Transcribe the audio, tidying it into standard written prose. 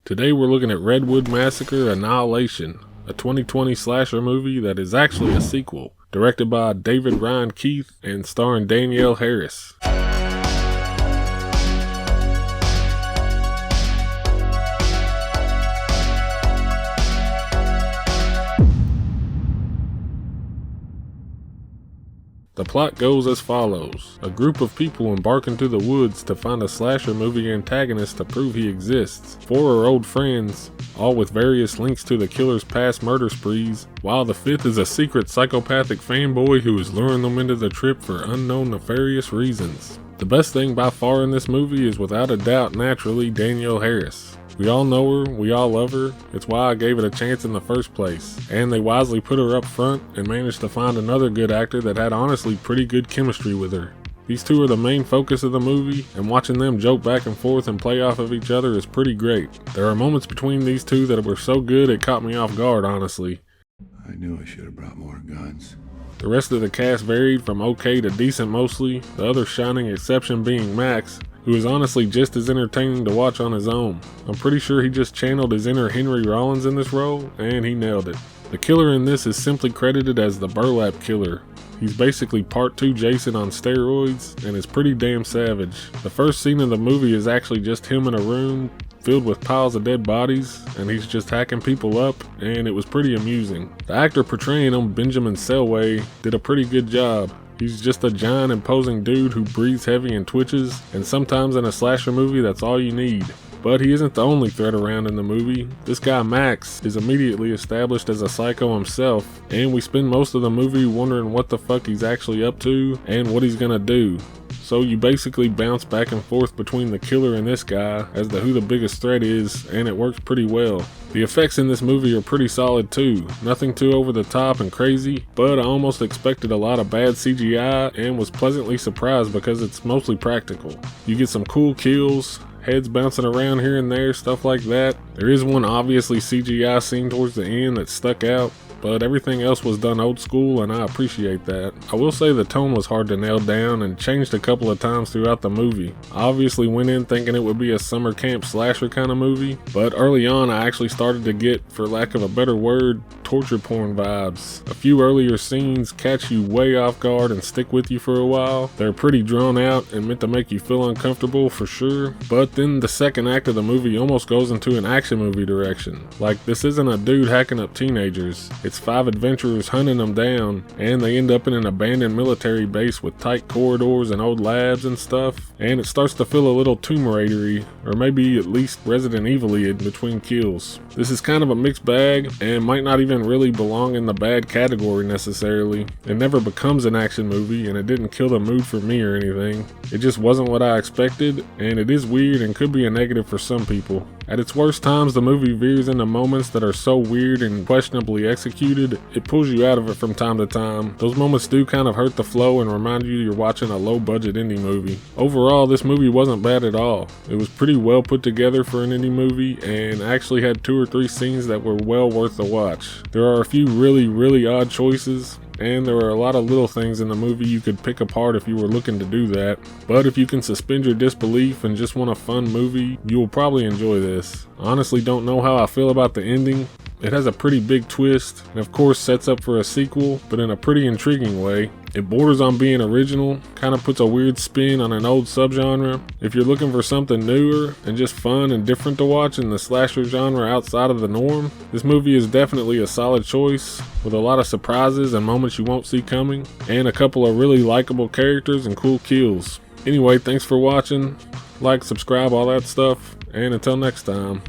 Today we're looking at Redwood Massacre, Annihilation, a 2020 slasher movie that is actually a sequel, directed by David Ryan Keith and starring Danielle Harris. The plot goes as follows. A group of people embark into the woods to find a slasher movie antagonist to prove he exists. Four are old friends, all with various links to the killer's past murder sprees, while the fifth is a secret psychopathic fanboy who is luring them into the trip for unknown nefarious reasons. The best thing by far in this movie is without a doubt naturally Danielle Harris. We all know her, we all love her, it's why I gave it a chance in the first place, and they wisely put her up front and managed to find another good actor that had honestly pretty good chemistry with her. These two are the main focus of the movie, and watching them joke back and forth and play off of each other is pretty great. There are moments between these two that were so good it caught me off guard, honestly. I knew I should have brought more guns. The rest of the cast varied from okay to decent mostly, the other shining exception being Max, who is honestly just as entertaining to watch on his own. I'm pretty sure he just channeled his inner Henry Rollins in this role, and he nailed it. The killer in this is simply credited as the Burlap Killer. He's basically part 2 Jason on steroids, and is pretty damn savage. The first scene of the movie is actually just him in a room filled with piles of dead bodies, and he's just hacking people up, and it was pretty amusing. The actor portraying him, Benjamin Selway, did a pretty good job. He's just a giant imposing dude who breathes heavy and twitches, and sometimes in a slasher movie that's all you need. But he isn't the only threat around in the movie. This guy Max is immediately established as a psycho himself, and we spend most of the movie wondering what the fuck he's actually up to and what he's gonna do. So you basically bounce back and forth between the killer and this guy as to who the biggest threat is, and it works pretty well. The effects in this movie are pretty solid too. Nothing too over the top and crazy, but I almost expected a lot of bad CGI and was pleasantly surprised because it's mostly practical. You get some cool kills, heads bouncing around here and there, stuff like that. There is one obviously CGI scene towards the end that stuck out, but everything else was done old school, and I appreciate that. I will say the tone was hard to nail down and changed a couple of times throughout the movie. I obviously went in thinking it would be a summer camp slasher kind of movie, but early on I actually started to get, for lack of a better word, torture porn vibes. A few earlier scenes catch you way off guard and stick with you for a while. They're pretty drawn out and meant to make you feel uncomfortable for sure, but then the second act of the movie almost goes into an action movie direction. Like, this isn't a dude hacking up teenagers. It's 5 adventurers hunting them down, and they end up in an abandoned military base with tight corridors and old labs and stuff, and it starts to feel a little Tomb Raider-y, or maybe at least Resident Evil-y in between kills. This is kind of a mixed bag, and might not even really belong in the bad category necessarily. It never becomes an action movie, and it didn't kill the mood for me or anything. It just wasn't what I expected, and it is weird and could be a negative for some people. At its worst times, the movie veers into moments that are so weird and questionably executed, it pulls you out of it from time to time. Those moments do kind of hurt the flow and remind you you're watching a low-budget indie movie. Overall, this movie wasn't bad at all. It was pretty well put together for an indie movie, and actually had 2 or 3 scenes that were well worth the watch. There are a few really odd choices, and there are a lot of little things in the movie you could pick apart if you were looking to do that. But if you can suspend your disbelief and just want a fun movie, you will probably enjoy this. I honestly don't know how I feel about the ending. It has a pretty big twist, and of course sets up for a sequel, but in a pretty intriguing way. It borders on being original, kind of puts a weird spin on an old subgenre. If you're looking for something newer and just fun and different to watch in the slasher genre outside of the norm, this movie is definitely a solid choice, with a lot of surprises and moments you won't see coming, and a couple of really likable characters and cool kills. Anyway, thanks for watching. Like, subscribe, all that stuff, and until next time.